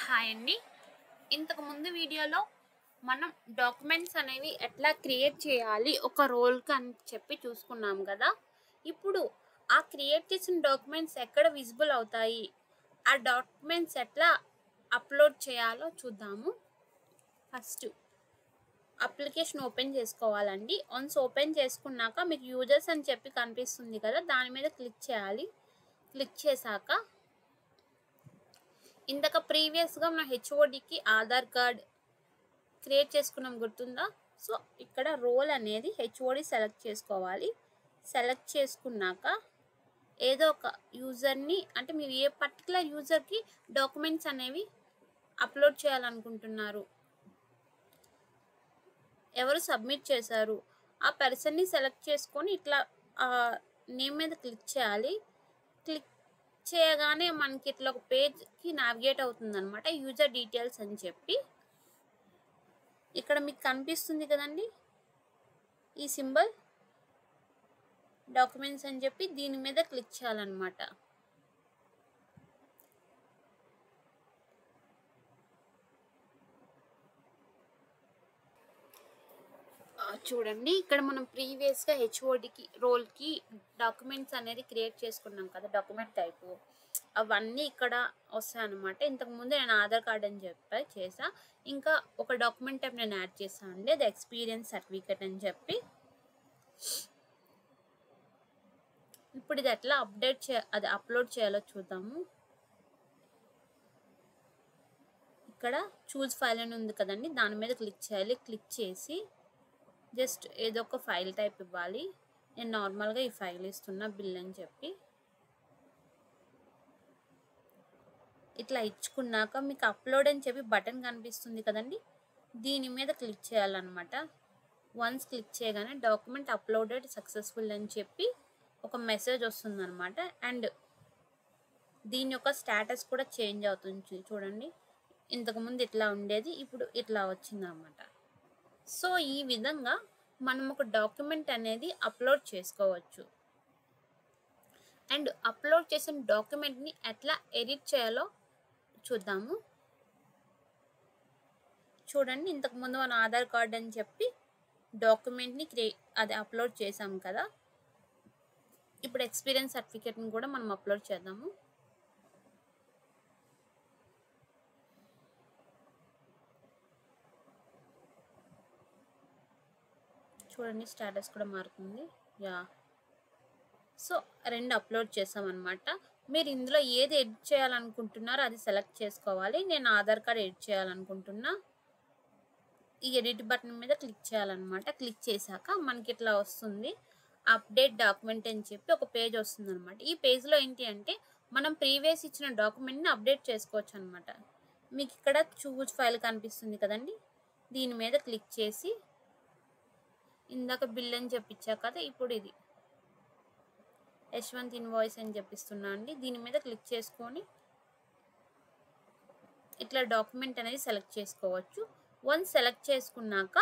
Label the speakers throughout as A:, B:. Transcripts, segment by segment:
A: Hi అండి. ఇంతకు ముందు వీడియోలో మనం డాక్యుమెంట్స్ అనేవి ఎట్లా క్రియేట్ చేయాలి ఒక రోల్కి అని చెప్పి చూసుకున్నాం కదా. ఇప్పుడు ఆ క్రియేట్ చేసిన డాక్యుమెంట్స్ ఎక్కడ విజిబుల్ అవుతాయి, ఆ డాక్యుమెంట్స్ ఎట్లా అప్లోడ్ చేయాలో చూద్దాము. ఫస్ట్ అప్లికేషన్ ఓపెన్ చేసుకోవాలండి. వన్స్ ఓపెన్ చేసుకున్నాక మీకు యూజర్స్ అని చెప్పి కనిపిస్తుంది కదా, దాని మీద క్లిక్ చేయాలి. క్లిక్ చేశాక ఇందాక ప్రీవియస్గా మన హెచ్ఓడికి ఆధార్ కార్డ్ క్రియేట్ చేసుకున్నాం, గుర్తుందా? సో ఇక్కడ రోల్ అనేది హెచ్ఓడి సెలెక్ట్ చేసుకోవాలి. సెలెక్ట్ చేసుకున్నాక ఏదో ఒక యూజర్ని, అంటే మీరు ఏ పర్టికులర్ యూజర్కి డాక్యుమెంట్స్ అనేవి అప్లోడ్ చేయాలనుకుంటున్నారు, ఎవరు సబ్మిట్ చేశారు, ఆ పర్సన్ని సెలెక్ట్ చేసుకొని ఇట్లా నేమ్ మీద క్లిక్ చేయాలి. క్లిక్ చేయగానే మనకి ఇట్లా ఒక పేజ్కి నావిగేట్ అవుతుంది అనమాట, యూజర్ డీటెయిల్స్ అని చెప్పి. ఇక్కడ మీకు కనిపిస్తుంది కదండి ఈ సింబల్, డాక్యుమెంట్స్ అని చెప్పి, దీని మీద క్లిక్ చేయాలన్నమాట. చూడండి, ఇక్కడ మనం ప్రీవియస్గా హెచ్ఓడికి రోల్కి డాక్యుమెంట్స్ అనేది క్రియేట్ చేసుకున్నాం కదా, డాక్యుమెంట్ టైపు అవన్నీ ఇక్కడ వస్తాయి అన్నమాట. ఇంతకుముందు నేను ఆధార్ కార్డ్ అని చెప్పి చేసా, ఇంకా ఒక డాక్యుమెంట్ టైప్ నేను యాడ్ చేశాను అండి, అది ఎక్స్పీరియన్స్ సర్టిఫికేట్ అని చెప్పి. ఇప్పుడు ఇది ఎట్లా అది అప్లోడ్ చేయాలో చూద్దాము. ఇక్కడ చూజ్ ఫైల్ అని ఉంది కదండి, దాని మీద క్లిక్ చేయాలి. క్లిక్ చేసి జస్ట్ ఏదో ఒక ఫైల్ టైప్ ఇవ్వాలి. నేను నార్మల్గా ఈ ఫైల్ ఇస్తున్నా, బిల్ అని చెప్పి. ఇట్లా ఇచ్చుకున్నాక మీకు అప్లోడ్ అని చెప్పి బటన్ కనిపిస్తుంది కదండి, దీని మీద క్లిక్ చేయాలన్నమాట. వన్స్ క్లిక్ చేయగానే డాక్యుమెంట్ అప్లోడెడ్ సక్సెస్ఫుల్ అని చెప్పి ఒక మెసేజ్ వస్తుంది అనమాట. అండ్ దీని యొక్క స్టేటస్ కూడా చేంజ్ అవుతుంది. చూడండి, ఇంతకుముందు ఇట్లా ఉండేది, ఇప్పుడు ఇట్లా వచ్చిందన్నమాట. సో ఈ విధంగా మనం ఒక డాక్యుమెంట్ అనేది అప్లోడ్ చేసుకోవచ్చు. అండ్ అప్లోడ్ చేసిన డాక్యుమెంట్ని ఎట్లా ఎడిట్ చేయాలో చూద్దాము. చూడండి, ఇంతకుముందు మన ఆధార్ కార్డ్ అని చెప్పి డాక్యుమెంట్ని అది అప్లోడ్ చేసాం కదా. ఇప్పుడు ఎక్స్పీరియన్స్ సర్టిఫికేట్ని కూడా మనం అప్లోడ్ చేద్దాము. చూడండి, స్టేటస్ కూడా మారుతుంది. సో రెండు అప్లోడ్ చేసామన్నమాట. మీరు ఇందులో ఏది ఎడిట్ చేయాలనుకుంటున్నారో అది సెలెక్ట్ చేసుకోవాలి. నేను ఆధార్ కార్డ్ ఎడిట్ చేయాలనుకుంటున్నా, ఈ ఎడిట్ బటన్ మీద క్లిక్ చేయాలన్నమాట. క్లిక్ చేశాక మనకి ఇట్లా వస్తుంది, అప్డేట్ డాక్యుమెంట్ అని చెప్పి ఒక పేజ్ వస్తుంది అనమాట. ఈ పేజ్లో ఏంటి అంటే మనం ప్రీవియస్ ఇచ్చిన డాక్యుమెంట్ని అప్డేట్ చేసుకోవచ్చు అనమాట. మీకు ఇక్కడ చూజ్ ఫైల్ కనిపిస్తుంది కదండి, దీని మీద క్లిక్ చేసి ఇందాక బిల్ అని చెప్పించా కదా, ఇప్పుడు ఇది యశ్వంత్ ఇన్వాయిస్ అని చెప్పిస్తున్నా అండి. దీని మీద క్లిక్ చేసుకొని ఇట్లా డాక్యుమెంట్ అనేది సెలెక్ట్ చేసుకోవచ్చు. వన్స్ సెలెక్ట్ చేసుకున్నాక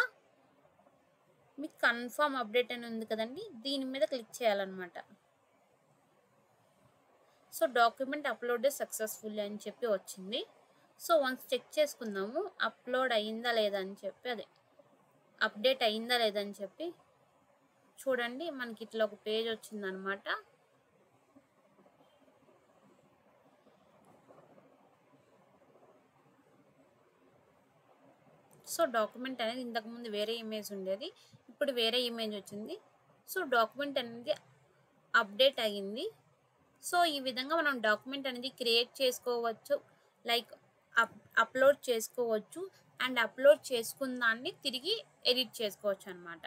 A: మీకు కన్ఫర్మ్ అప్డేట్ అని ఉంది కదండి, దీని మీద క్లిక్ చేయాలన్నమాట. సో డాక్యుమెంట్ అప్లోడ్ సక్సెస్ఫుల్ అని చెప్పి వచ్చింది. సో వన్స్ చెక్ చేసుకుందాము అప్లోడ్ అయ్యిందా లేదా అని చెప్పి, అదే అప్డేట్ అయ్యిందా లేదని చెప్పి. చూడండి, మనకి ఇట్లా ఒక పేజ్ వచ్చిందనమాట. సో డాక్యుమెంట్ అనేది ఇంతకుముందు వేరే ఇమేజ్ ఉండేది, ఇప్పుడు వేరే ఇమేజ్ వచ్చింది. సో డాక్యుమెంట్ అనేది అప్డేట్ అయ్యింది. సో ఈ విధంగా మనం డాక్యుమెంట్ అనేది క్రియేట్ చేసుకోవచ్చు, లైక్ అప్లోడ్ చేసుకోవచ్చు. అండ్ అప్లోడ్ చేసుకున్న దాన్ని తిరిగి ఎడిట్ చేసుకోవచ్చు అనమాట.